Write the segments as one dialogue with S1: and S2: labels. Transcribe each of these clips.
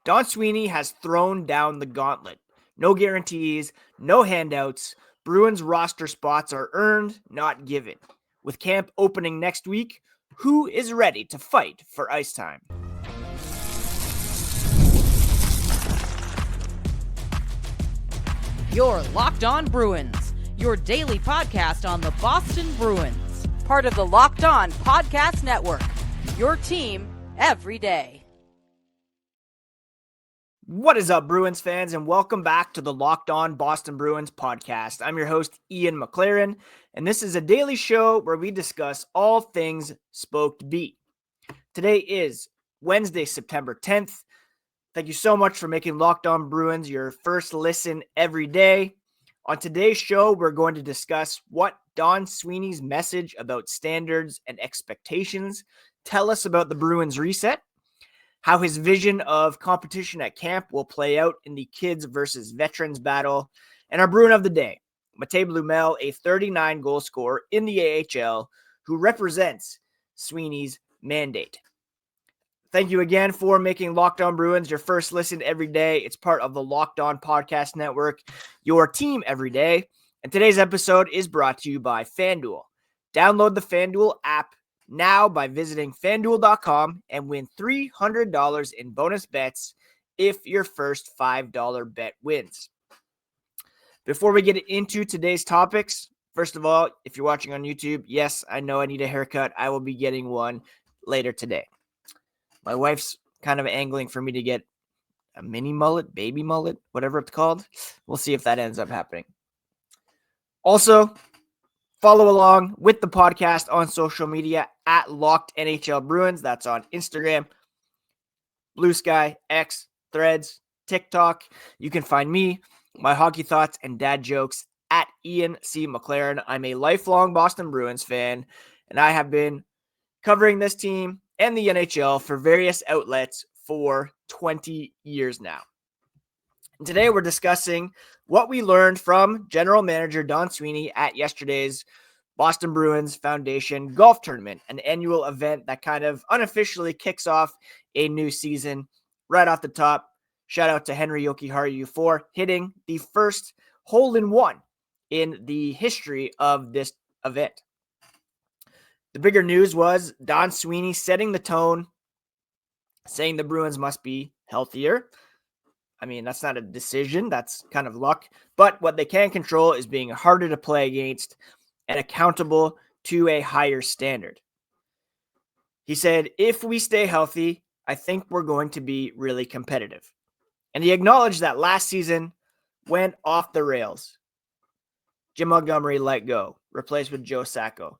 S1: Don Sweeney has thrown down the gauntlet. No guarantees, no handouts. Bruins roster spots are earned, not given. With camp opening next week, who is ready to fight for ice time?
S2: You're Locked On Bruins, your daily podcast on the Boston Bruins. Part of the Locked On Podcast Network, your team every day.
S1: What is up, Bruins fans, and welcome back to the Locked On Boston Bruins podcast. I'm your host, Ian McLaren, and this is a daily show where we discuss all things Spoked Beat. Today is Wednesday, September 10th. Thank you so much for making Locked On Bruins your first listen every day. On today's show, we're going to discuss what Don Sweeney's message about standards and expectations tell us about the Bruins reset, how his vision of competition at camp will play out in the kids versus veterans battle, and our Bruin of the day, Matej Blümel, a 39-goal scorer in the AHL who represents Sweeney's mandate. Thank you again for making Locked On Bruins your first listen every day. It's part of the Locked On Podcast Network, your team every day. And today's episode is brought to you by FanDuel. Download the FanDuel app now by visiting FanDuel.com and win $300 in bonus bets if your first $5 bet wins. Before we get into today's topics, first of all, if you're watching on YouTube, yes, I know I need a haircut. I will be getting one later today. My wife's kind of angling for me to get a mini mullet, baby mullet, whatever it's called. We'll see if that ends up happening. Also, follow along with the podcast on social media at Locked NHL Bruins. That's on Instagram, Blue Sky, X, Threads, TikTok. You can find me, my hockey thoughts and dad jokes at Ian C. McLaren. I'm a lifelong Boston Bruins fan, and I have been covering this team and the NHL for various outlets for 20 years now. And today we're discussing what we learned from General Manager Don Sweeney at yesterday's Boston Bruins Foundation Golf Tournament, an annual event that kind of unofficially kicks off a new season. Right off the top, shout out to Henry Jokiharju for hitting the first hole-in-one in the history of this event. The bigger news was Don Sweeney setting the tone, saying the Bruins must be healthier. I mean, that's not a decision. That's kind of luck. But what they can control is being harder to play against and accountable to a higher standard. He said, if we stay healthy, I think we're going to be really competitive. And he acknowledged that last season went off the rails. Jim Montgomery let go, replaced with Joe Sacco.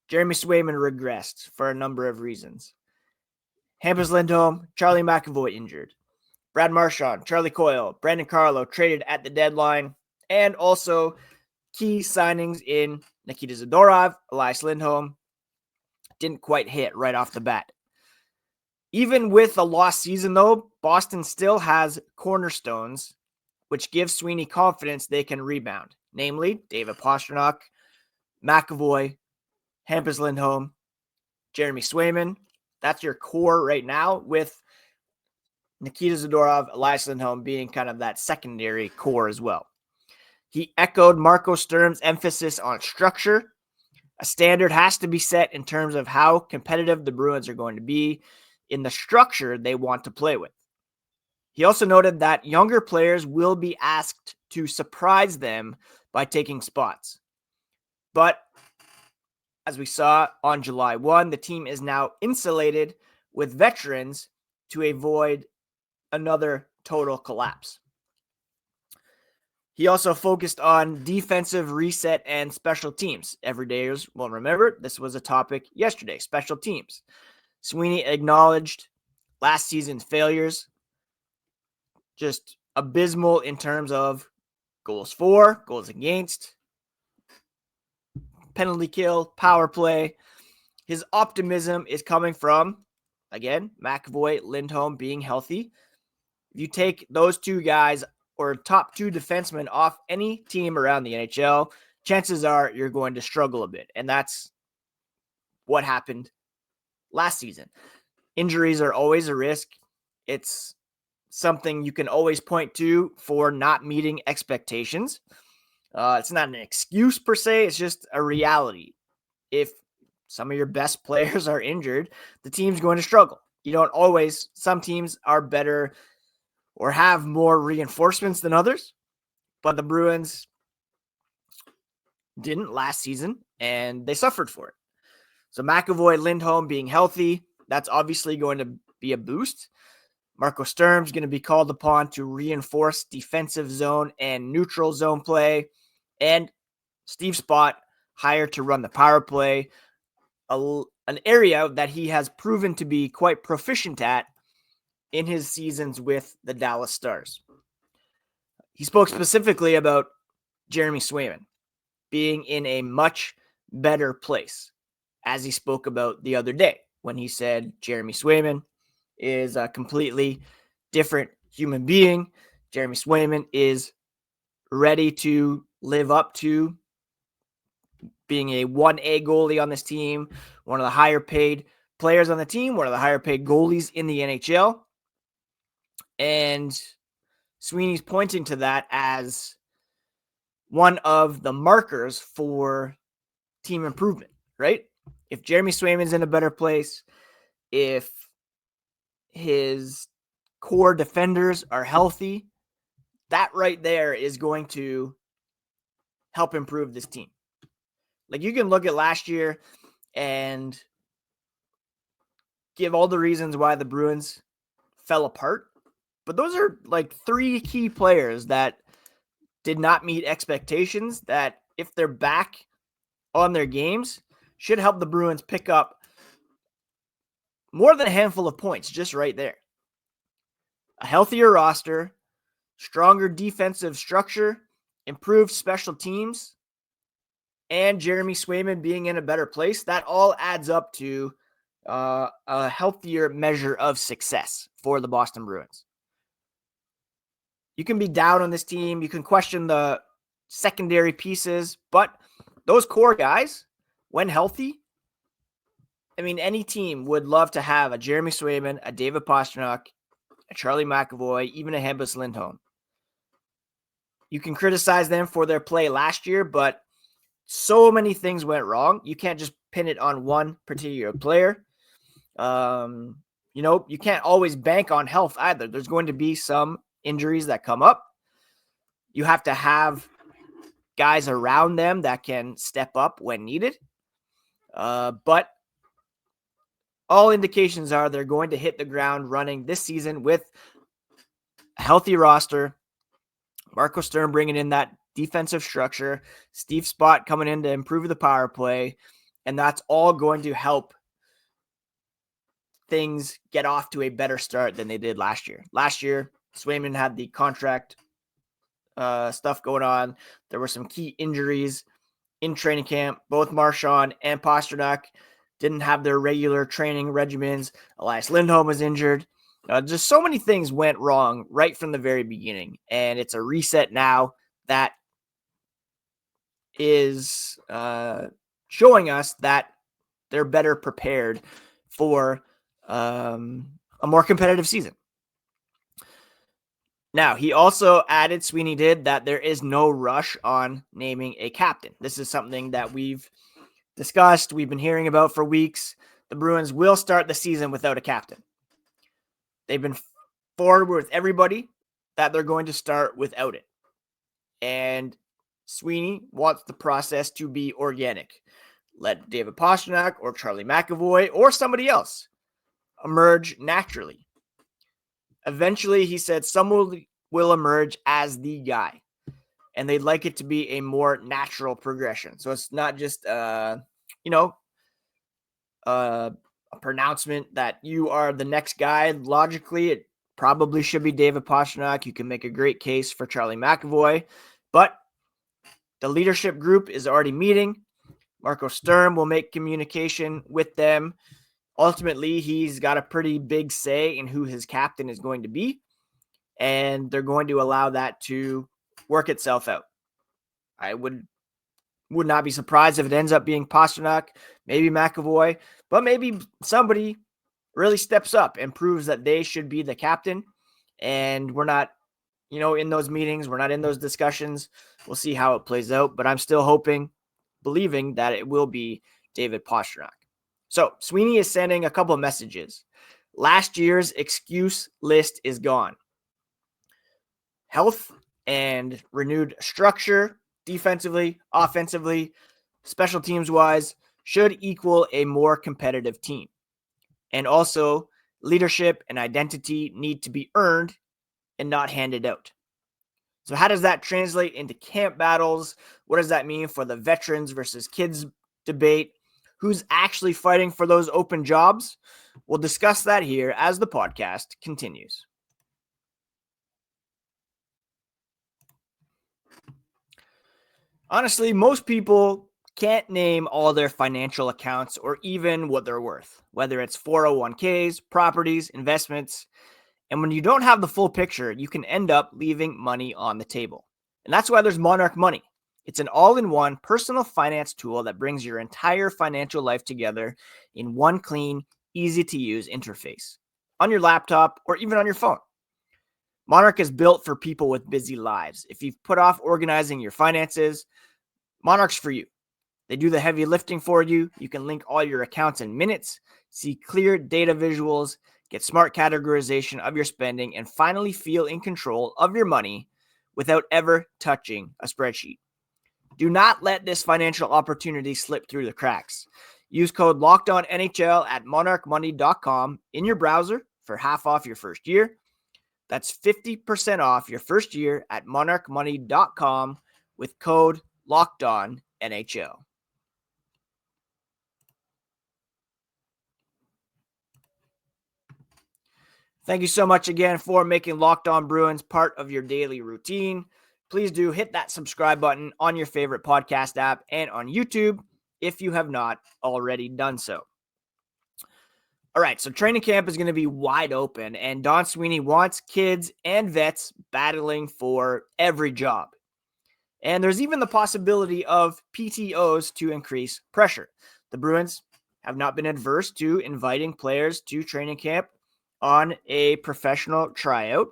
S1: Jeremy Swayman regressed for a number of reasons. Hampus Lindholm, Charlie McAvoy injured. Brad Marchand, Charlie Coyle, Brandon Carlo traded at the deadline. And also key signings in Nikita Zadorov, Elias Lindholm didn't quite hit right off the bat. Even with a lost season, though, Boston still has cornerstones, which gives Sweeney confidence they can rebound. Namely, David Pastrnak, McAvoy, Hampus Lindholm, Jeremy Swayman. That's your core right now, with Nikita Zadorov, Elias Lindholm being kind of that secondary core as well. He echoed Marco Sturm's emphasis on structure. A standard has to be set in terms of how competitive the Bruins are going to be in the structure they want to play with. He also noted that younger players will be asked to surprise them by taking spots. But as we saw on July 1, the team is now insulated with veterans to avoid another total collapse. He also focused on defensive reset and special teams. Everydayers will remember this was a topic yesterday, special teams. Sweeney acknowledged last season's failures, just abysmal in terms of goals for, goals against, penalty kill, power play. His optimism is coming from, again, McAvoy, Lindholm being healthy. If you take those two guys or top two defensemen off any team around the NHL, chances are you're going to struggle a bit. And that's what happened last season. Injuries are always a risk. It's something you can always point to for not meeting expectations. It's not an excuse per se. It's just a reality. If some of your best players are injured, the team's going to struggle. You don't always, some teams are better or have more reinforcements than others, but the Bruins didn't last season and they suffered for it. So McAvoy, Lindholm being healthy, that's obviously going to be a boost. Marco Sturm's going to be called upon to reinforce defensive zone and neutral zone play. And Steve Spott hired to run the power play, an area that he has proven to be quite proficient at in his seasons with the Dallas Stars. He spoke specifically about Jeremy Swayman being in a much better place, as he spoke about the other day when he said Jeremy Swayman is a completely different human being. Jeremy Swayman is ready to live up to being a 1A goalie on this team, one of the higher paid players on the team, one of the higher paid goalies in the NHL. And Sweeney's pointing to that as one of the markers for team improvement, right? If Jeremy Swayman's in a better place, if his core defenders are healthy, that right there is going to help improve this team. Like, you can look at last year and give all the reasons why the Bruins fell apart, but those are like three key players that did not meet expectations that, if they're back on their games, should help the Bruins pick up more than a handful of points just right there. A healthier roster, stronger defensive structure, improved special teams, and Jeremy Swayman being in a better place, that all adds up to a healthier measure of success for the Boston Bruins. You can be down on this team. You can question the secondary pieces, but those core guys, when healthy, I mean, any team would love to have a Jeremy Swayman, a David Pastrnak, a Charlie McAvoy, even a Hampus Lindholm. You can criticize them for their play last year, but so many things went wrong. You can't just pin it on one particular player. You can't always bank on health either. There's going to be some injuries that come up. You have to have guys around them that can step up when needed. But all indications are they're going to hit the ground running this season with a healthy roster. Marco Sturm bringing in that defensive structure, Steve Spott coming in to improve the power play, and that's all going to help things get off to a better start than they did last year. Last year, Swayman had the contract stuff going on. There were some key injuries in training camp. Both Marchand and Pastrnak didn't have their regular training regimens. Elias Lindholm was injured. Just so many things went wrong right from the very beginning, and it's a reset now that is showing us that they're better prepared for a more competitive season. Now, he also added, Sweeney did, that there is no rush on naming a captain. This is something that we've discussed, we've been hearing about for weeks. The Bruins will start the season without a captain. They've been forward with everybody that they're going to start without it. And Sweeney wants the process to be organic. Let David Pastrnak or Charlie McAvoy or somebody else emerge naturally. Eventually, he said, someone will emerge as the guy. And they'd like it to be a more natural progression. So it's not just, a pronouncement that you are the next guy. Logically, it probably should be David Pastrnak. You can make a great case for Charlie McAvoy. But the leadership group is already meeting. Marco Sturm will make communication with them. Ultimately, he's got a pretty big say in who his captain is going to be, and they're going to allow that to work itself out. I would not be surprised if it ends up being Pastrnak, maybe McAvoy, but maybe somebody really steps up and proves that they should be the captain, and we're not, in those meetings. We're not in those discussions. We'll see how it plays out, but I'm still believing that it will be David Pastrnak. So Sweeney is sending a couple of messages. Last year's excuse list is gone. Health and renewed structure, defensively, offensively, special teams wise, should equal a more competitive team. And also, leadership and identity need to be earned and not handed out. So how does that translate into camp battles? What does that mean for the veterans versus kids debate? Who's actually fighting for those open jobs? We'll discuss that here as the podcast continues. Honestly, most people can't name all their financial accounts or even what they're worth, whether it's 401ks, properties, investments. And when you don't have the full picture, you can end up leaving money on the table. And that's why there's Monarch Money. It's an all-in-one personal finance tool that brings your entire financial life together in one clean, easy-to-use interface on your laptop or even on your phone. Monarch is built for people with busy lives. If you've put off organizing your finances, Monarch's for you. They do the heavy lifting for you. You can link all your accounts in minutes, see clear data visuals, get smart categorization of your spending, and finally feel in control of your money without ever touching a spreadsheet. Do not let this financial opportunity slip through the cracks. Use code LOCKEDONNHL at monarchmoney.com in your browser for half off your first year. That's 50% off your first year at monarchmoney.com with code LOCKEDONNHL. Thank you so much again for making Locked On Bruins part of your daily routine. Please do hit that subscribe button on your favorite podcast app and on YouTube if you have not already done so. All right, so training camp is going to be wide open, and Don Sweeney wants kids and vets battling for every job. And there's even the possibility of PTOs to increase pressure. The Bruins have not been adverse to inviting players to training camp on a professional tryout.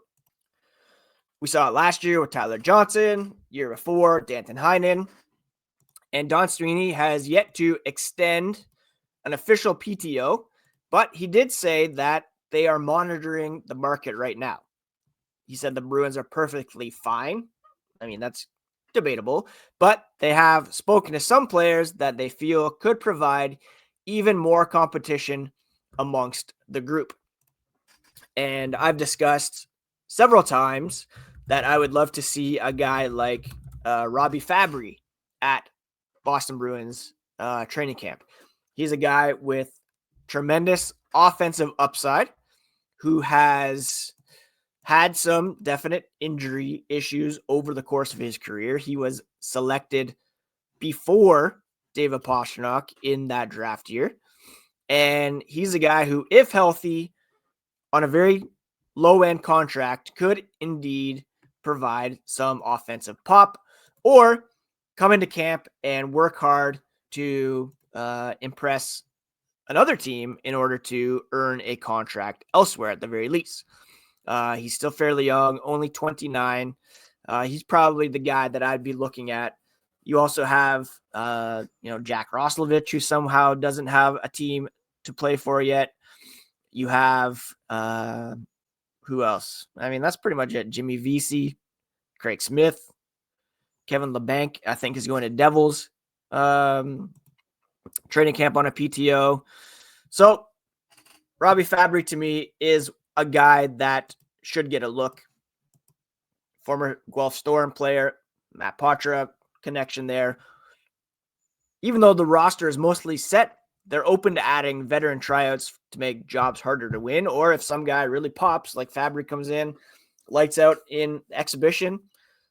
S1: We saw it last year with Tyler Johnson, year before, Danton Heinen. And Don Sweeney has yet to extend an official PTO, but he did say that they are monitoring the market right now. He said the Bruins are perfectly fine. I mean, that's debatable, but they have spoken to some players that they feel could provide even more competition amongst the group. And I've discussed several times that I would love to see a guy like Robbie Fabry at Boston Bruins training camp. He's a guy with tremendous offensive upside who has had some definite injury issues over the course of his career. He was selected before David Pastrnak in that draft year. And he's a guy who, if healthy, on a very low-end contract, could indeed provide some offensive pop or come into camp and work hard to impress another team in order to earn a contract elsewhere at the very least. He's still fairly young, only 29. He's probably the guy that I'd be looking at. You also have, Jack Roslovich, who somehow doesn't have a team to play for yet. You have, who else? I mean, that's pretty much it. Jimmy Vesey, Craig Smith, Kevin LeBanc, I think, is going to Devils training camp on a PTO. So Robbie Fabry, to me, is a guy that should get a look. Former Guelph Storm player, Matt Poitras connection there. Even though the roster is mostly set, they're open to adding veteran tryouts to make jobs harder to win. Or if some guy really pops, like Fabry comes in, lights out in exhibition,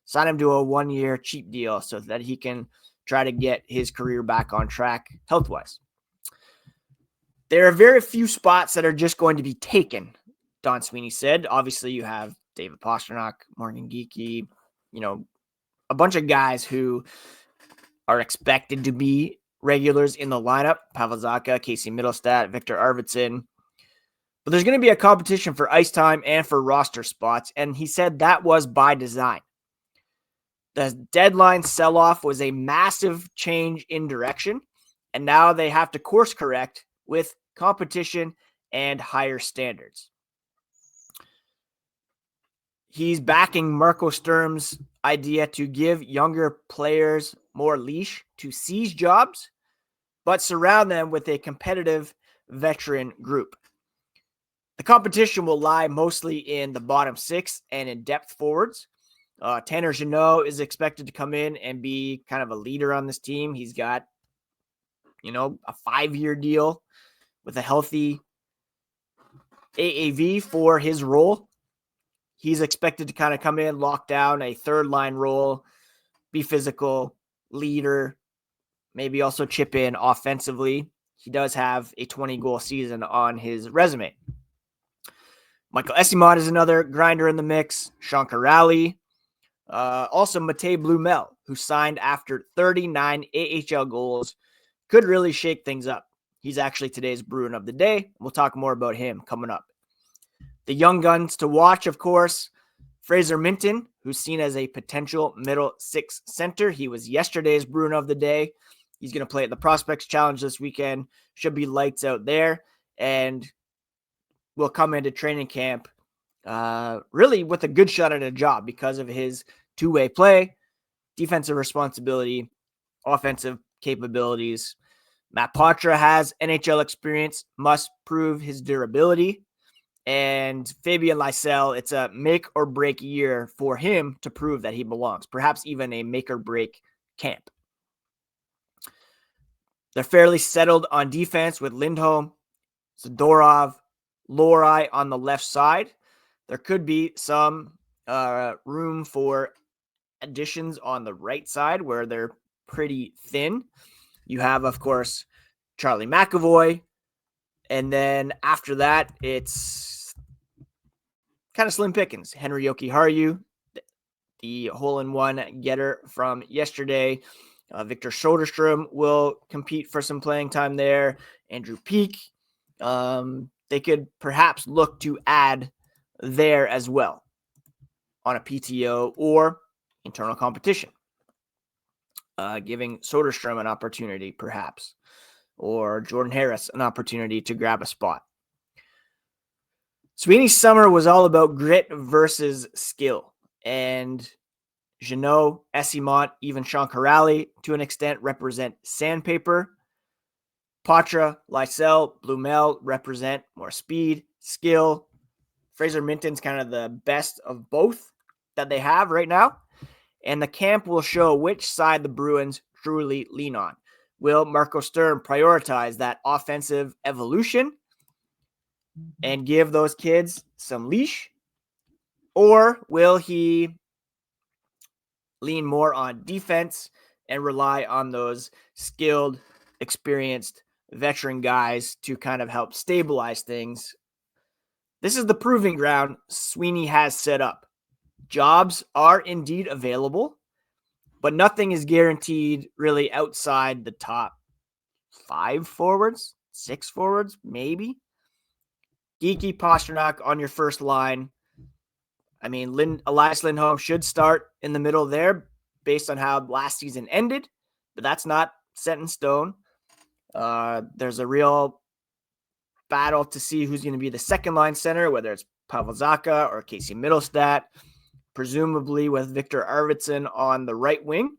S1: sign him to a 1-year cheap deal so that he can try to get his career back on track health-wise. There are very few spots that are just going to be taken, Don Sweeney said. Obviously, you have David Pastrnak, Morgan Geekie, a bunch of guys who are expected to be regulars in the lineup. Pavel Zacha, Casey Middlestat, Victor Arvidsson. But there's going to be a competition for ice time and for roster spots, and he said that was by design. The deadline sell-off was a massive change in direction, and now they have to course correct with competition and higher standards. He's backing Marco Sturm's idea to give younger players more leash to seize jobs, but surround them with a competitive veteran group. The competition will lie mostly in the bottom six and in depth forwards. Tanner Jeannot is expected to come in and be kind of a leader on this team. He's got, a 5-year deal with a healthy AAV for his role. He's expected to kind of come in, lock down a third line role, be physical, leader, maybe also chip in offensively. He does have a 20-goal season on his resume. Michael Eyssimont is another grinder in the mix. Sean Kuraly. Also, Matej Blümel, who signed after 39 AHL goals, could really shake things up. He's actually today's Bruin of the day. We'll talk more about him coming up. The young guns to watch, of course, Fraser Minten, who's seen as a potential middle six center. He was yesterday's Bruin of the day. He's going to play at the Prospects Challenge this weekend. Should be lights out there. And will come into training camp really with a good shot at a job because of his two-way play, defensive responsibility, offensive capabilities. Matt Poitras has NHL experience, must prove his durability. And Fabian Lysell, it's a make or break year for him to prove that he belongs, perhaps even a make or break camp. They're fairly settled on defense with Lindholm, Zadorov, Lohrei on the left side. There could be some room for additions on the right side where they're pretty thin. You have, of course, Charlie McAvoy. And then after that, it's kind of slim pickings. Henry Jokiharju, the hole-in-one getter from yesterday. Victor Soderstrom will compete for some playing time there. Andrew Peak. They could perhaps look to add there as well on a PTO or internal competition. Giving Soderstrom an opportunity perhaps, or Jordan Harris an opportunity to grab a spot. Sweeney's summer was all about grit versus skill, and Jeannot, Eyssimont, even Sean Kuraly to an extent represent sandpaper. Poitras, Lysell, Blumel represent more speed, skill. Fraser Minten's kind of the best of both that they have right now. And the camp will show which side the Bruins truly lean on. Will Marco Sturm prioritize that offensive evolution and give those kids some leash? Or will he lean more on defense and rely on those skilled, experienced veteran guys to kind of help stabilize things? This is the proving ground Sweeney has set up. Jobs are indeed available, but nothing is guaranteed really outside the top 5 forwards, 6 forwards, maybe. Geeky Pastrnak on your first line. I mean, Elias Lindholm should start in the middle there based on how last season ended, but that's not set in stone. There's a real battle to see who's going to be the second line center, whether it's Pavel Zacha or Casey Middlestat, presumably with Victor Arvidsson on the right wing.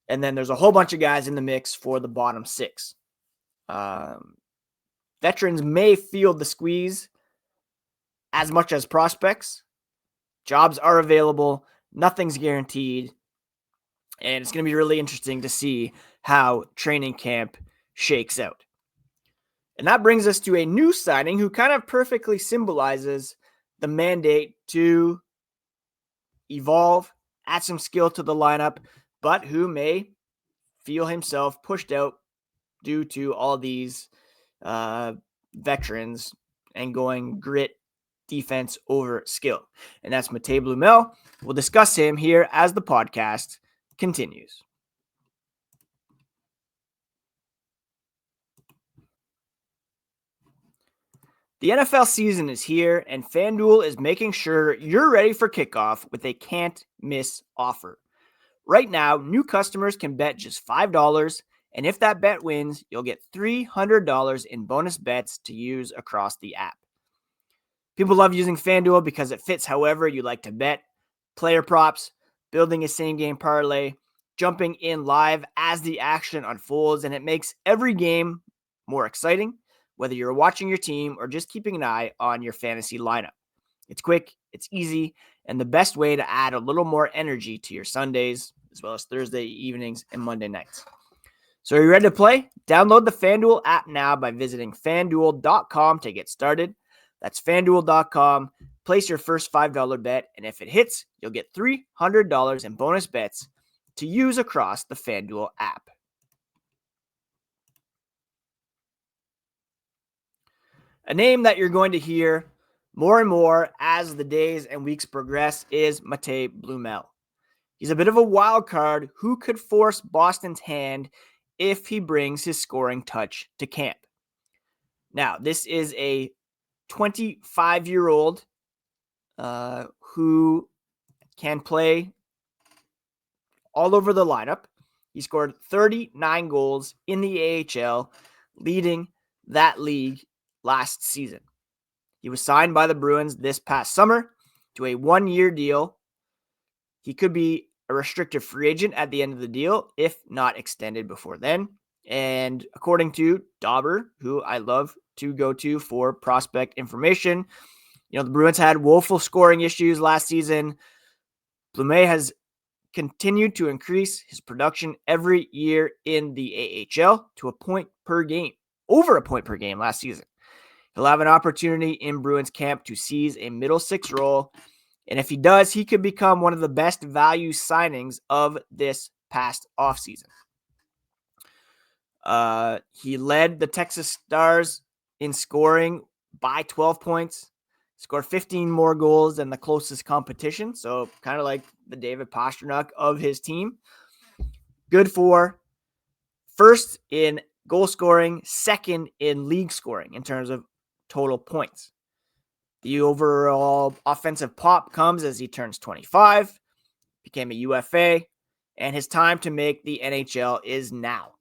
S1: And then there's a whole bunch of guys in the mix for the bottom 6. Veterans may feel the squeeze as much as prospects. Jobs are available. Nothing's guaranteed. And it's going to be really interesting to see how training camp shakes out. And that brings us to a new signing who kind of perfectly symbolizes the mandate to evolve, add some skill to the lineup, but who may feel himself pushed out due to all these veterans and going grit defense over skill. And that's Matej Blümel. We'll discuss him here as the podcast continues. The NFL season is here, and FanDuel is making sure you're ready for kickoff with a can't-miss offer. Right now, new customers can bet just $5, and if that bet wins, you'll get $300 in bonus bets to use across the app. People love using FanDuel because it fits however you like to bet. Player props, building a same-game parlay, jumping in live as the action unfolds, and it makes every game more exciting, whether you're watching your team or just keeping an eye on your fantasy lineup. It's quick, it's easy, and the best way to add a little more energy to your Sundays, as well as Thursday evenings and Monday nights. So are you ready to play? Download the FanDuel app now by visiting FanDuel.com to get started. That's FanDuel.com. Place your first $5 bet, and if it hits, you'll get $300 in bonus bets to use across the FanDuel app. A name that you're going to hear more and more as the days and weeks progress is Matej Blümel. He's a bit of a wild card who could force Boston's hand if he brings his scoring touch to camp. Now, this is a 25-year-old who can play all over the lineup. He scored 39 goals in the AHL, leading that league last season. He was signed by the Bruins this past summer to a one-year deal. He could be a restricted free agent at the end of the deal, if not extended before then. And according to Dauber, who I love to go to for prospect information, the Bruins had woeful scoring issues last season. Blümel has continued to increase his production every year in the AHL to a point per game, over a point per game last season. He'll have an opportunity in Bruins camp to seize a middle six role, and if he does, he could become one of the best value signings of this past offseason. He led the Texas Stars in scoring by 12 points, scored 15 more goals than the closest competition, so kind of like the David Pastrnak of his team. Good for first in goal scoring, second in league scoring in terms of total points. The overall offensive pop comes as he turns 25, became a UFA, and his time to make the NHL is now.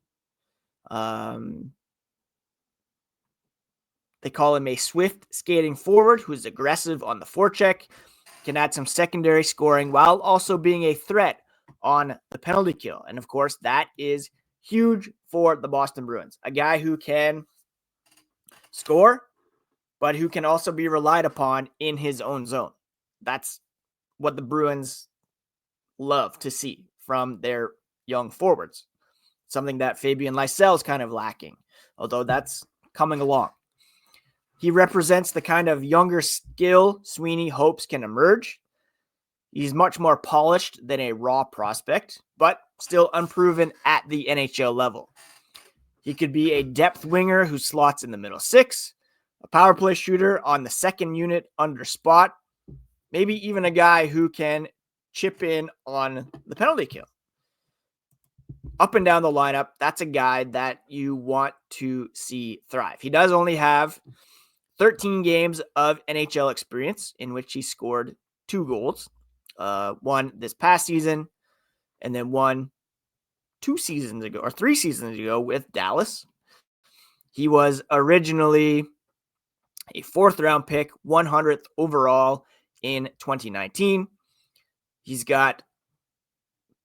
S1: They call him a swift skating forward who's aggressive on the forecheck, can add some secondary scoring while also being a threat on the penalty kill. And of course, that is huge for the Boston Bruins. A guy who can score, but who can also be relied upon in his own zone. That's what the Bruins love to see from their young forwards. Something that Fabian Lysell is kind of lacking, although that's coming along. He represents the kind of younger skill Sweeney hopes can emerge. He's much more polished than a raw prospect, but still unproven at the NHL level. He could be a depth winger who slots in the middle six, a power play shooter on the second unit under spot, maybe even a guy who can chip in on the penalty kill. Up and down the lineup, that's a guy that you want to see thrive. He does only have 13 games of NHL experience in which he scored 2 goals. One this past season, and then one 3 seasons ago with Dallas. He was originally a 4th round pick, 100th overall in 2019. He's got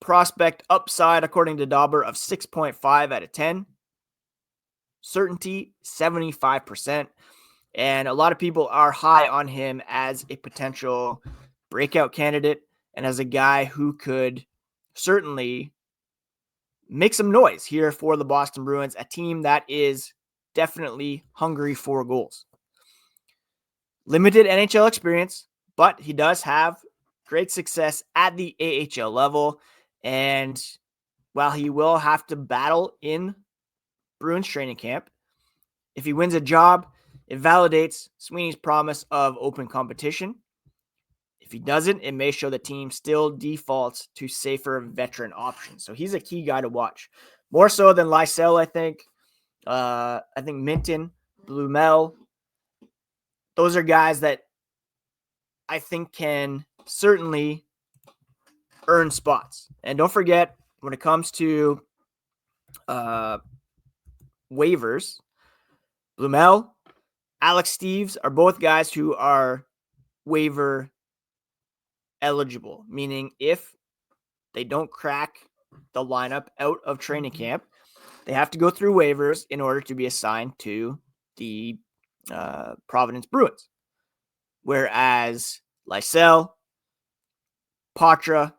S1: prospect upside, according to Dauber, of 6.5 out of 10. Certainty, 75%. And a lot of people are high on him as a potential breakout candidate and as a guy who could certainly make some noise here for the Boston Bruins, a team that is definitely hungry for goals. Limited NHL experience, but he does have great success at the AHL level. And while he will have to battle in Bruins training camp, if he wins a job, it validates Sweeney's promise of open competition. If he doesn't, it may show the team still defaults to safer veteran options. So he's a key guy to watch. More so than Lysell, I think. I think Minton, Blümel, those are guys that I think can certainly earn spots. And don't forget, when it comes to waivers, Blümel, Alex Steves are both guys who are waiver eligible, meaning if they don't crack the lineup out of training camp, they have to go through waivers in order to be assigned to the Providence Bruins. Whereas Lysell, Patra,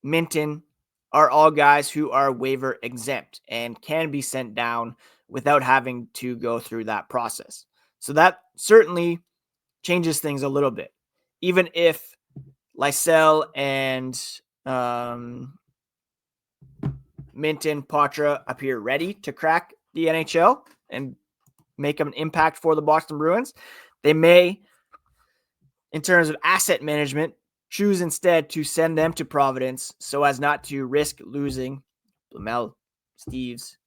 S1: Minton are all guys who are waiver exempt and can be sent down without having to go through that process. So that certainly changes things a little bit. Even if Lysell and Minton, Patra appear ready to crack the NHL and make an impact for the Boston Bruins, they may, in terms of asset management, choose instead to send them to Providence so as not to risk losing Blümel, Steves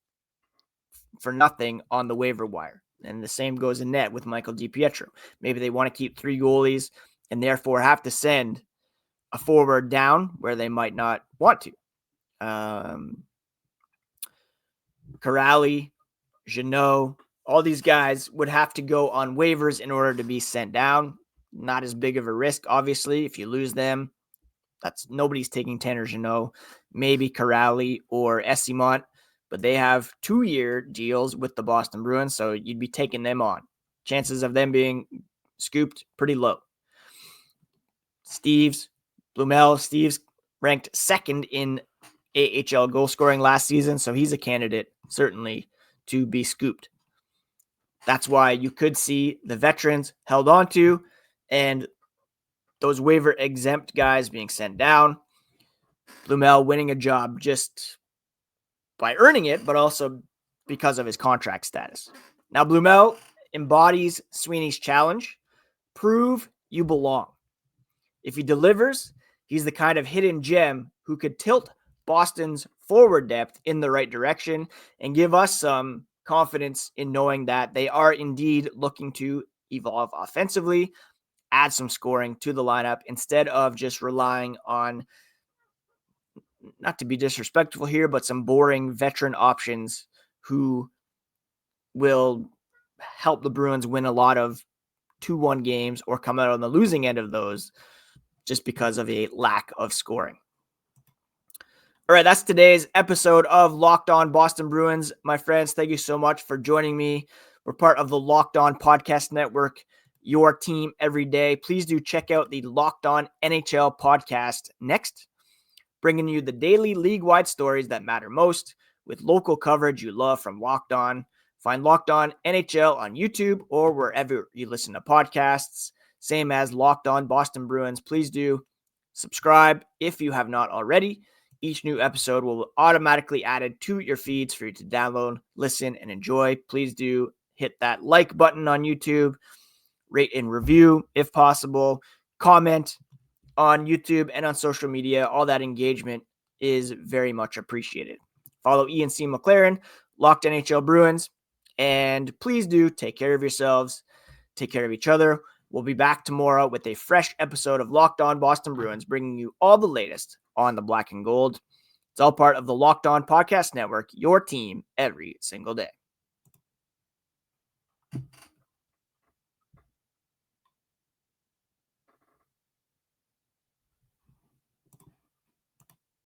S1: for nothing on the waiver wire. And the same goes in net with Michael DiPietro. Maybe they want to keep 3 goalies and therefore have to send a forward down where they might not want to. Corrali, Jeannot, all these guys would have to go on waivers in order to be sent down. Not as big of a risk, obviously. If you lose them, that's nobody's taking Tanner Jeannot, maybe Corrali or Esimont, but they have 2-year deals with the Boston Bruins, so you'd be taking them on. Chances of them being scooped, pretty low. Steves, Blümel, Steves ranked second in AHL goal scoring last season, so he's a candidate, certainly, to be scooped. That's why you could see the veterans held on to and those waiver exempt guys being sent down. Blümel winning a job just by earning it, but also because of his contract status. Now, Blümel embodies Sweeney's challenge. Prove you belong. If he delivers, he's the kind of hidden gem who could tilt Boston's forward depth in the right direction and give us some confidence in knowing that they are indeed looking to evolve offensively, add some scoring to the lineup instead of just relying on, not to be disrespectful here, but some boring veteran options who will help the Bruins win a lot of 2-1 games or come out on the losing end of those just because of a lack of scoring. All right, that's today's episode of Locked On Boston Bruins. My friends, thank you so much for joining me. We're part of the Locked On Podcast Network, your team every day. Please do check out the Locked On NHL podcast next, bringing you the daily league-wide stories that matter most with local coverage you love from Locked On. Find Locked On NHL on YouTube or wherever you listen to podcasts, same as Locked On Boston Bruins. Please do subscribe if you have not already. Each new episode will be automatically added to your feeds for you to download, listen, and enjoy. Please do hit that like button on YouTube, rate and review if possible, comment on YouTube and on social media. All that engagement is very much appreciated. Follow Ian C. McLaren, Locked NHL Bruins, and please do take care of yourselves, take care of each other. We'll be back tomorrow with a fresh episode of Locked On Boston Bruins, bringing you all the latest on the black and gold. It's all part of the Locked On Podcast Network, your team every single day.